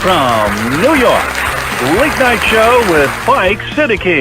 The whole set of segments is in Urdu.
from New York, Late Night Show with Mike Siddiqui.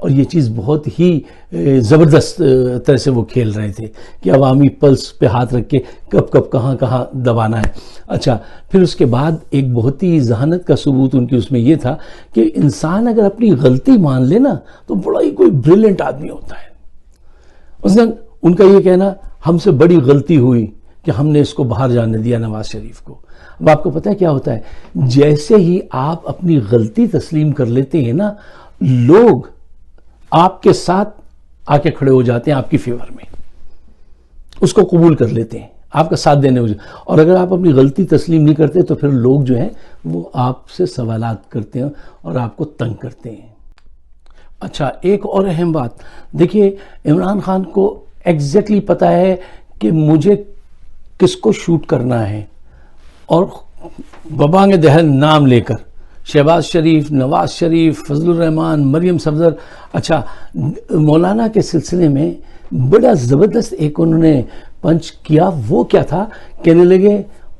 اور یہ چیز بہت ہی زبردست طرح سے وہ کھیل رہے تھے کہ عوامی پلس پہ ہاتھ رکھ کے کب کب کہاں کہاں دبانا ہے. اچھا پھر اس کے بعد ایک بہت ہی ذہانت کا ثبوت ان کی اس میں یہ تھا کہ انسان اگر اپنی غلطی مان لے نا تو بڑا ہی کوئی بریلینٹ آدمی ہوتا ہے. مثلاً ان کا یہ کہنا ہم سے بڑی غلطی ہوئی کہ ہم نے اس کو باہر جانے دیا نواز شریف کو. اب آپ کو پتہ ہے کیا ہوتا ہے، جیسے ہی آپ اپنی غلطی تسلیم کر لیتے ہیں نا، لوگ آپ کے ساتھ آ کے کھڑے ہو جاتے ہیں آپ کی فیور میں، اس کو قبول کر لیتے ہیں، آپ کا ساتھ دینے ہو جاتے ہیں. اور اگر آپ اپنی غلطی تسلیم نہیں کرتے تو پھر لوگ جو ہیں وہ آپ سے سوالات کرتے ہیں اور آپ کو تنگ کرتے ہیں. اچھا ایک اور اہم بات دیکھیے، عمران خان کو ایگزیکٹلی پتہ ہے کہ مجھے کس کو شوٹ کرنا ہے، اور ببانگ دہل نام لے کر شہباز شریف، نواز شریف، فضل الرحمان، مریم صفدر. اچھا مولانا کے سلسلے میں بڑا زبردست ایک انہوں نے پنچ کیا. وہ کیا تھا، کہنے لگے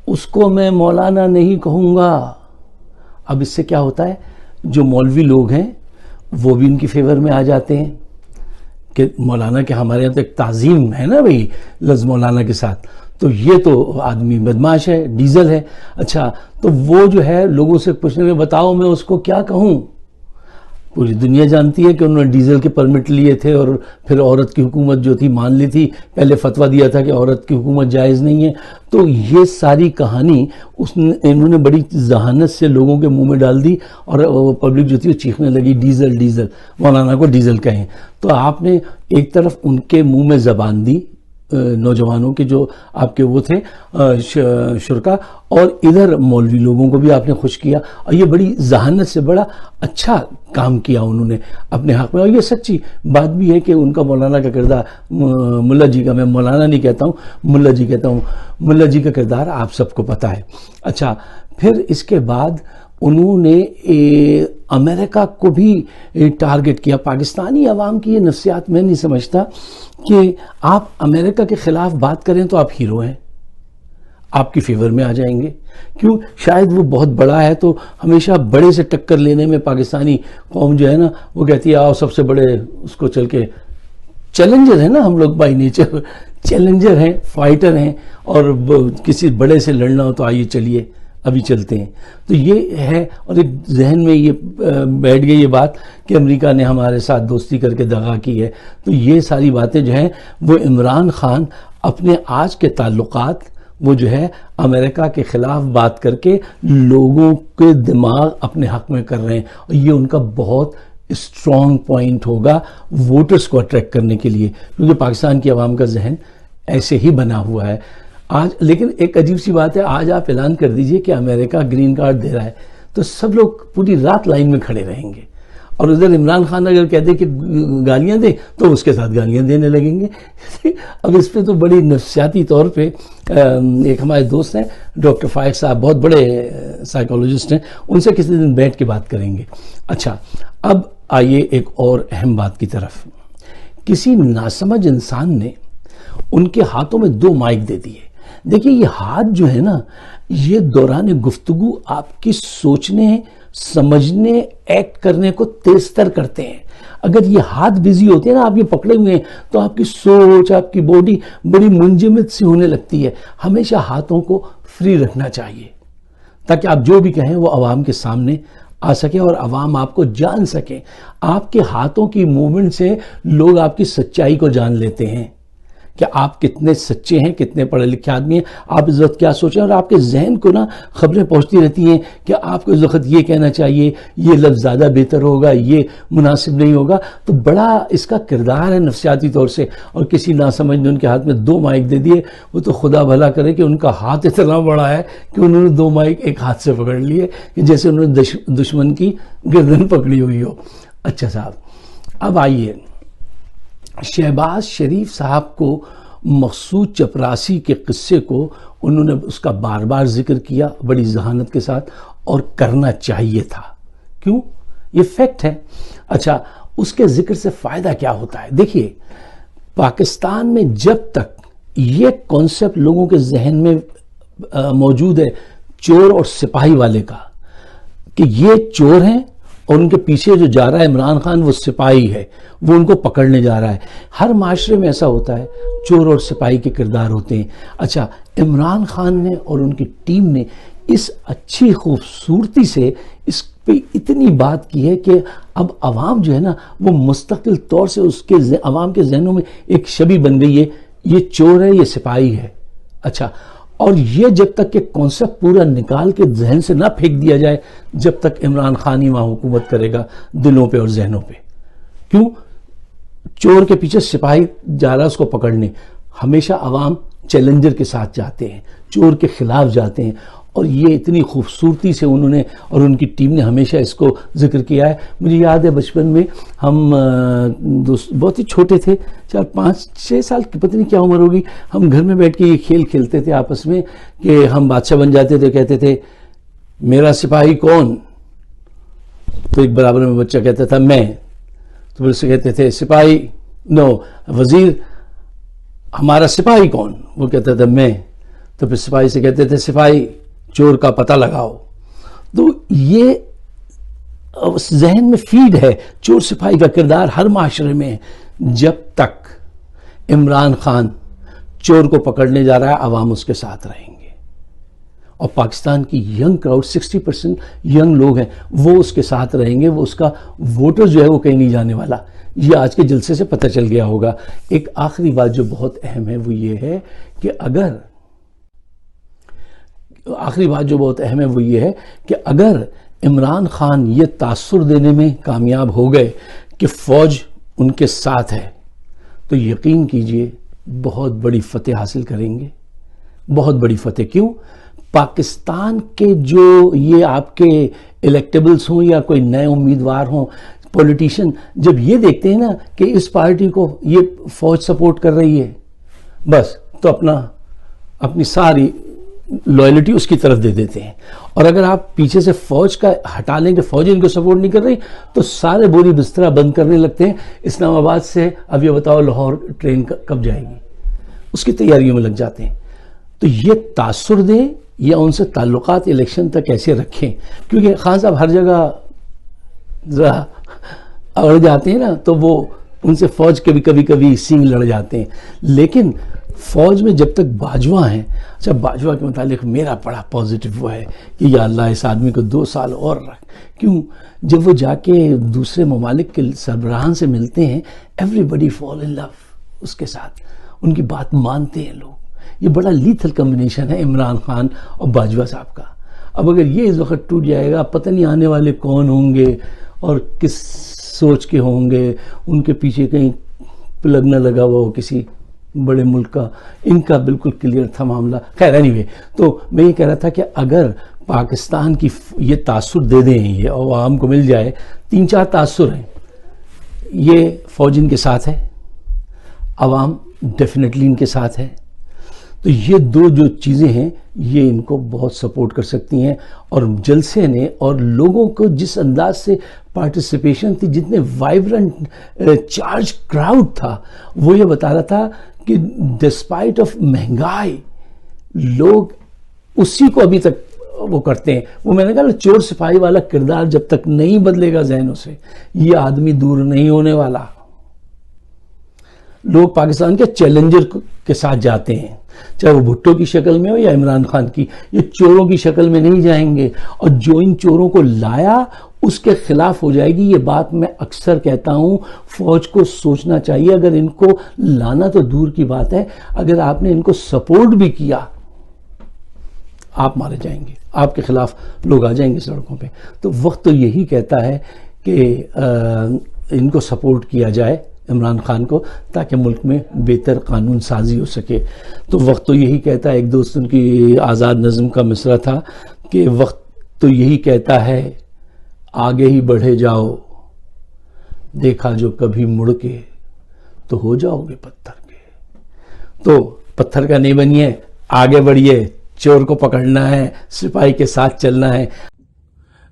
اس کو میں مولانا نہیں کہوں گا. اب اس سے کیا ہوتا ہے، جو مولوی لوگ ہیں وہ بھی ان کی فیور میں آ جاتے ہیں کہ مولانا کے ہمارے یہاں تو ایک تعظیم ہے نا بھئی لفظ مولانا کے ساتھ، تو یہ تو آدمی بدماش ہے، ڈیزل ہے. اچھا تو وہ جو ہے لوگوں سے پوچھنے میں بتاؤ میں اس کو کیا کہوں. پوری دنیا جانتی ہے کہ انہوں نے ڈیزل کے پرمٹ لیے تھے اور پھر عورت کی حکومت جو تھی مان لی تھی. پہلے فتویٰ دیا تھا کہ عورت کی حکومت جائز نہیں ہے. تو یہ ساری کہانی انہوں نے بڑی ذہانت سے لوگوں کے منہ میں ڈال دی اور پبلک جو تھی وہ چیخنے لگی ڈیزل ڈیزل، مولانا کو ڈیزل کہیں. تو آپ نے ایک طرف ان کے منہ میں زبان دی نوجوانوں کے جو آپ کے وہ تھے شرکا، اور ادھر مولوی لوگوں کو بھی آپ نے خوش کیا. اور یہ بڑی ذہانت سے بڑا اچھا کام کیا انہوں نے اپنے حق میں. اور یہ سچی بات بھی ہے کہ ان کا مولانا کا کردار، ملا جی کا، میں مولانا نہیں کہتا ہوں، ملا جی کہتا ہوں، ملا جی کا کردار آپ سب کو پتہ ہے. اچھا پھر اس کے بعد انہوں نے امریکہ کو بھی ٹارگٹ کیا. پاکستانی عوام کی یہ نفسیات میں نہیں سمجھتا کہ آپ امریکہ کے خلاف بات کریں تو آپ ہیرو ہیں، آپ کی فیور میں آ جائیں گے. کیوں؟ شاید وہ بہت بڑا ہے تو ہمیشہ بڑے سے ٹکر لینے میں پاکستانی قوم جو ہے نا وہ کہتی ہے آؤ سب سے بڑے اس کو چل کے. چیلنجر ہیں نا ہم لوگ بائی نیچر، چیلنجر ہیں، فائٹر ہیں، اور کسی بڑے سے لڑنا ہو تو آئیے چلیے ابھی چلتے ہیں. تو یہ ہے. اور ایک ذہن میں یہ بیٹھ گئی یہ بات کہ امریکہ نے ہمارے ساتھ دوستی کر کے دغا کی ہے. تو یہ ساری باتیں جو ہیں وہ عمران خان اپنے آج کے تعلقات وہ جو ہے امریکہ کے خلاف بات کر کے لوگوں کے دماغ اپنے حق میں کر رہے ہیں. اور یہ ان کا بہت اسٹرانگ پوائنٹ ہوگا ووٹرز کو اٹریکٹ کرنے کے لیے، کیونکہ پاکستان کی عوام کا ذہن ایسے ہی بنا ہوا ہے آج. لیکن ایک عجیب سی بات ہے، آج آپ اعلان کر دیجئے کہ امریکہ گرین کارڈ دے رہا ہے تو سب لوگ پوری رات لائن میں کھڑے رہیں گے. اور ادھر عمران خان اگر کہہ دے کہ گالیاں دے تو اس کے ساتھ گالیاں دینے لگیں گے. اب اس پہ تو بڑی نفسیاتی طور پہ ایک ہمارے دوست ہیں ڈاکٹر فائق صاحب، بہت بڑے سائیکالوجسٹ ہیں، ان سے کسی دن بیٹھ کے بات کریں گے. اچھا اب آئیے ایک اور اہم بات کی طرف. کسی ناسمجھ انسان نے ان کے ہاتھوں میں 2 مائک دے دیے. دیکھیے یہ ہاتھ جو ہے نا یہ دوران گفتگو آپ کی سوچنے، سمجھنے، ایکٹ کرنے کو تیز تر کرتے ہیں. اگر یہ ہاتھ بزی ہوتے ہیں نا، آپ یہ پکڑے ہوئے ہیں تو آپ کی سوچ، آپ کی باڈی بڑی منجمد سی ہونے لگتی ہے. ہمیشہ ہاتھوں کو فری رکھنا چاہیے تاکہ آپ جو بھی کہیں وہ عوام کے سامنے آ سکے اور عوام آپ کو جان سکے. آپ کے ہاتھوں کی موومنٹ سے لوگ آپ کی سچائی کو جان لیتے ہیں کہ آپ کتنے سچے ہیں، کتنے پڑھے لکھے آدمی ہیں، آپ اس وقت کیا سوچیں. اور آپ کے ذہن کو نا خبریں پہنچتی رہتی ہیں کہ آپ کو اس وقت یہ کہنا چاہیے، یہ لفظ زیادہ بہتر ہوگا، یہ مناسب نہیں ہوگا. تو بڑا اس کا کردار ہے نفسیاتی طور سے. اور کسی ناسمجھ نے ان کے ہاتھ میں 2 مائک دے دیے، وہ تو خدا بھلا کرے کہ ان کا ہاتھ اتنا بڑا ہے کہ انہوں نے 2 مائک ایک ہاتھ سے پکڑ لیے کہ جیسے انہوں نے دشمن کی گردن پکڑی ہوئی ہو. اچھا صاحب اب آئیے، شہباز شریف صاحب کو مقصود چپراسی کے قصے کو انہوں نے اس کا بار بار ذکر کیا بڑی ذہانت کے ساتھ، اور کرنا چاہیے تھا. کیوں؟ یہ فیکٹ ہے. اچھا اس کے ذکر سے فائدہ کیا ہوتا ہے؟ دیکھیے پاکستان میں جب تک یہ کانسیپٹ لوگوں کے ذہن میں موجود ہے چور اور سپاہی والے کا، کہ یہ چور ہیں اور ان کے پیچھے جو جا رہا ہے عمران خان وہ سپاہی ہے، وہ ان کو پکڑنے جا رہا ہے. ہر معاشرے میں ایسا ہوتا ہے، چور اور سپاہی کے کردار ہوتے ہیں. اچھا، عمران خان نے اور ان کی ٹیم نے اس اچھی خوبصورتی سے اس پہ اتنی بات کی ہے کہ اب عوام جو ہے نا وہ مستقل طور سے اس کے عوام کے ذہنوں میں ایک شبیہ بن گئی ہے، یہ چور ہے، یہ سپاہی ہے. اچھا، اور یہ جب تک کہ کانسیپٹ پورا نکال کے ذہن سے نہ پھینک دیا جائے، جب تک عمران خان ہی وہاں حکومت کرے گا دلوں پہ اور ذہنوں پہ. کیوں؟ چور کے پیچھے سپاہی جا رہا ہے اس کو پکڑنے. ہمیشہ عوام چیلنجر کے ساتھ جاتے ہیں، چور کے خلاف جاتے ہیں، اور یہ اتنی خوبصورتی سے انہوں نے اور ان کی ٹیم نے ہمیشہ اس کو ذکر کیا ہے. مجھے یاد ہے بچپن میں ہم بہت ہی چھوٹے تھے، 4-5-6 سال کی پتہ نہیں کیا عمر ہوگی، ہم گھر میں بیٹھ کے یہ کھیل کھیلتے تھے آپس میں کہ ہم بادشاہ بن جاتے تھے. کہتے تھے میرا سپاہی کون؟ تو ایک برابر میں بچہ کہتا تھا میں. تو پھر اسے کہتے تھے سپاہی نو وزیر ہمارا سپاہی کون؟ وہ کہتا تھا میں. تو پھر سپاہی سے کہتے تھے سپاہی چور کا پتہ لگاؤ. تو یہ ذہن میں فیڈ ہے چور سپاہی کا کردار ہر معاشرے میں. جب تک عمران خان چور کو پکڑنے جا رہا ہے عوام اس کے ساتھ رہیں گے، اور پاکستان کی ینگ کراؤڈ 60% ینگ لوگ ہیں وہ اس کے ساتھ رہیں گے. وہ اس کا ووٹر جو ہے وہ کہیں نہیں جانے والا. یہ آج کے جلسے سے پتہ چل گیا ہوگا. ایک آخری بات جو بہت اہم ہے وہ یہ ہے کہ اگر عمران خان یہ تاثر دینے میں کامیاب ہو گئے کہ فوج ان کے ساتھ ہے تو یقین کیجئے بہت بڑی فتح حاصل کریں گے، بہت بڑی فتح. کیوں؟ پاکستان کے جو یہ آپ کے الیکٹیبلز ہوں یا کوئی نئے امیدوار ہوں، پولیٹیشین، جب یہ دیکھتے ہیں نا کہ اس پارٹی کو یہ فوج سپورٹ کر رہی ہے بس تو اپنی ساری لائلٹی اس کی طرف دے دیتے ہیں. اور اگر آپ پیچھے سے فوج کا ہٹا لیں کہ فوج ان کو سپورٹ نہیں کر رہی تو سارے بوری بسترا بند کرنے لگتے ہیں. اسلام آباد سے اب یہ بتاؤ لاہور ٹرین کب جائے گی، اس کی تیاریوں میں لگ جاتے ہیں. تو یہ تاثر دیں یا ان سے تعلقات الیکشن تک ایسے رکھیں، کیونکہ خان صاحب ہر جگہ ذرا اڑ جاتے ہیں نا تو وہ ان سے فوج کے بھی کبھی سینگ لڑ جاتے ہیں. لیکن فوج میں جب تک باجوہ ہیں، اچھا باجوہ کے متعلق میرا بڑا پازیٹیو وہ ہے کہ یا اللہ اس آدمی کو 2 سال اور رکھ. کیوں؟ جب وہ جا کے دوسرے ممالک کے سربراہان سے ملتے ہیں ایوری بڈی فال ان لو اس کے ساتھ، ان کی بات مانتے ہیں لوگ. یہ بڑا لیتھل کمبینیشن ہے عمران خان اور باجوہ صاحب کا. اب اگر یہ اس وقت ٹوٹ جائے گا پتہ نہیں آنے والے کون ہوں گے اور کس سوچ کے ہوں گے، ان کے پیچھے کہیں پلگ نہ لگا ہوا ہو کسی بڑے ملک کا. ان کا بالکل کلیئر تھا معاملہ. خیر اینی تو میں یہ کہہ رہا تھا کہ اگر پاکستان کی یہ تاثر دے دیں یہ عوام کو مل جائے، 3-4 تاثر ہیں. یہ فوج ان کے ساتھ ہے، عوام ڈیفینیٹلی ان کے ساتھ ہے. تو یہ 2 جو چیزیں ہیں یہ ان کو بہت سپورٹ کر سکتی ہیں. اور جلسے نے اور لوگوں کو جس انداز سے پارٹیسپیشن تھی، جتنے وائبرنٹ چارج کراؤڈ تھا، وہ یہ بتا رہا تھا کہ ڈسپائٹ آف مہنگائی لوگ اسی کو ابھی تک وہ کرتے ہیں. وہ میں نے کہا چور سپاہی والا کردار جب تک نہیں بدلے گا ذہنوں سے یہ آدمی دور نہیں ہونے والا. لوگ پاکستان کے چیلنجر کے ساتھ جاتے ہیں، چاہے وہ بھٹو کی شکل میں ہو یا عمران خان کی. یہ چوروں کی شکل میں نہیں جائیں گے، اور جو ان چوروں کو لایا اس کے خلاف ہو جائے گی. یہ بات میں اکثر کہتا ہوں، فوج کو سوچنا چاہیے. اگر ان کو لانا تو دور کی بات ہے، اگر آپ نے ان کو سپورٹ بھی کیا آپ مارے جائیں گے، آپ کے خلاف لوگ آ جائیں گے سڑکوں پہ. تو وقت تو یہی کہتا ہے کہ ان کو سپورٹ کیا جائے عمران خان کو، تاکہ ملک میں بہتر قانون سازی ہو سکے. تو وقت تو یہی کہتا ہے، ایک دوست ان کی آزاد نظم کا مصرع تھا کہ وقت تو یہی کہتا ہے آگے ہی بڑھے جاؤ، دیکھا جو کبھی مڑ کے تو ہو جاؤ گے پتھر کے. تو پتھر کا نہیں بنیے، آگے بڑھیے، چور کو پکڑنا ہے، سپاہی کے ساتھ چلنا ہے.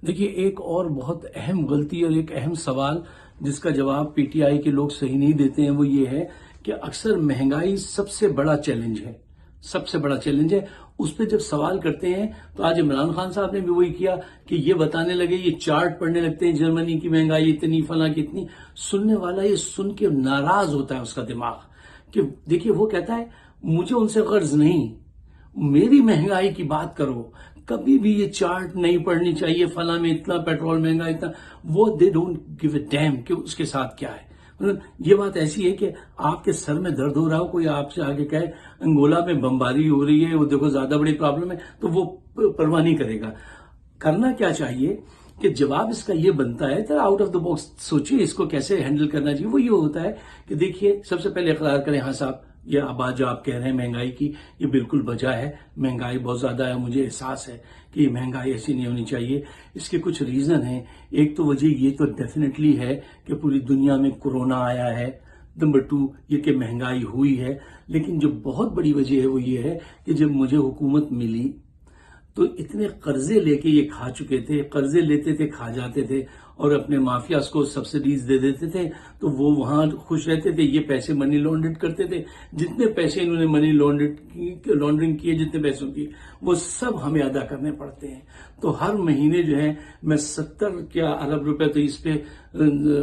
دیکھیے ایک اور بہت اہم غلطی اور ایک اہم سوال جس کا جواب پی ٹی آئی کے لوگ صحیح نہیں دیتے ہیں وہ یہ ہے کہ اکثر مہنگائی سب سے بڑا چیلنج ہے سب سے بڑا چیلنج ہے. اس پہ جب سوال کرتے ہیں تو آج عمران خان صاحب نے بھی وہی کیا کہ یہ بتانے لگے, یہ چارٹ پڑھنے لگتے ہیں, جرمنی کی مہنگائی اتنی, فلاں کی اتنی. سننے والا یہ سن کے ناراض ہوتا ہے اس کا دماغ کہ دیکھیے وہ کہتا ہے مجھے ان سے غرض نہیں, میری مہنگائی کی بات کرو, کبھی بھی یہ چارٹ نہیں پڑھنی چاہیے, فلاں میں اتنا پیٹرول مہنگا, اتنا. وہ they don't give a damn کہ اس کے ساتھ کیا ہے. یہ بات ایسی ہے کہ آپ کے سر میں درد ہو رہا ہو, کوئی آپ سے آگے کہے انگولا میں بمباری ہو رہی ہے, وہ دیکھو زیادہ بڑی پرابلم ہے, تو وہ پرواہ نہیں کرے گا. کرنا کیا چاہیے کہ جواب اس کا یہ بنتا ہے تو آؤٹ آف دا باکس سوچیے اس کو کیسے ہینڈل کرنا چاہیے. وہ یہ ہوتا ہے کہ دیکھیے سب سے پہلے اقرار کریں ہاں صاحب یہ بات جو آپ کہہ رہے ہیں مہنگائی کی, یہ بالکل وجہ ہے, مہنگائی بہت زیادہ ہے, مجھے احساس ہے کہ یہ مہنگائی ایسی نہیں ہونی چاہیے. اس کے کچھ ریزن ہیں. ایک تو وجہ یہ تو ڈیفینیٹلی ہے کہ پوری دنیا میں کورونا آیا ہے. نمبر 2 یہ کہ مہنگائی ہوئی ہے. لیکن جو بہت بڑی وجہ ہے وہ یہ ہے کہ جب مجھے حکومت ملی تو اتنے قرضے لے کے یہ کھا چکے تھے, قرضے لیتے تھے, کھا جاتے تھے, اور اپنے مافیاز کو سبسڈیز دے دیتے تھے, تو وہ وہاں خوش رہتے تھے. یہ پیسے منی لانڈرڈ کرتے تھے. جتنے پیسے انہوں نے منی لانڈرنگ کیے, جتنے پیسوں کی, وہ سب ہمیں ادا کرنے پڑتے ہیں. تو ہر مہینے جو ہے میں 70 ارب روپے تو اس پہ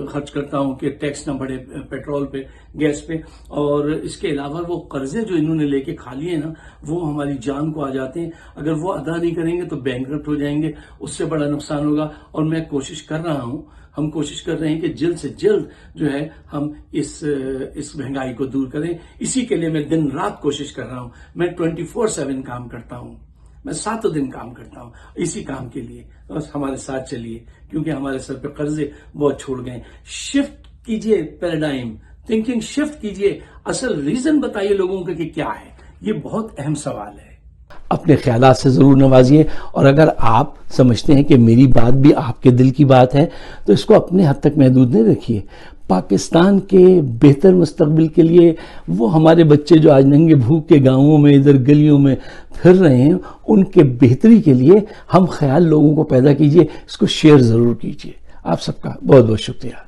خرچ کرتا ہوں کہ ٹیکس نہ بڑھے پیٹرول پہ, گیس پہ. اور اس کے علاوہ وہ قرضے جو انہوں نے لے کے کھا لیے نا, وہ ہماری جان کو آ جاتے ہیں. اگر وہ ادا نہیں کریں گے تو بینکرپٹ ہو جائیں گے, اس سے بڑا نقصان ہوگا. اور میں کوشش کر رہا ہوں, ہم کوشش کر رہے ہیں کہ جلد سے جلد جو ہے ہم اس مہنگائی کو دور کریں. اسی کے لیے میں دن رات کوشش کر رہا ہوں. میں 24/7 کام کرتا ہوں, میں 7 دن کام کرتا ہوں اسی کام کے لیے. بس ہمارے ساتھ چلیے, کیونکہ ہمارے سر پہ قرضے بہت چھوڑ گئے. شفٹ کیجئے پیراڈائم, تھنکنگ شفٹ کیجئے. اصل ریزن بتائیے لوگوں کو کہ کیا ہے. یہ بہت اہم سوال ہے. اپنے خیالات سے ضرور نوازیے, اور اگر آپ سمجھتے ہیں کہ میری بات بھی آپ کے دل کی بات ہے تو اس کو اپنے حد تک محدود نہیں رکھیے. پاکستان کے بہتر مستقبل کے لیے وہ ہمارے بچے جو آج ننگے بھوک کے گاؤں میں ادھر گلیوں میں پھر رہے ہیں, ان کے بہتری کے لیے ہم خیال لوگوں کو پیدا کیجئے. اس کو شیئر ضرور کیجئے. آپ سب کا بہت بہت شکریہ.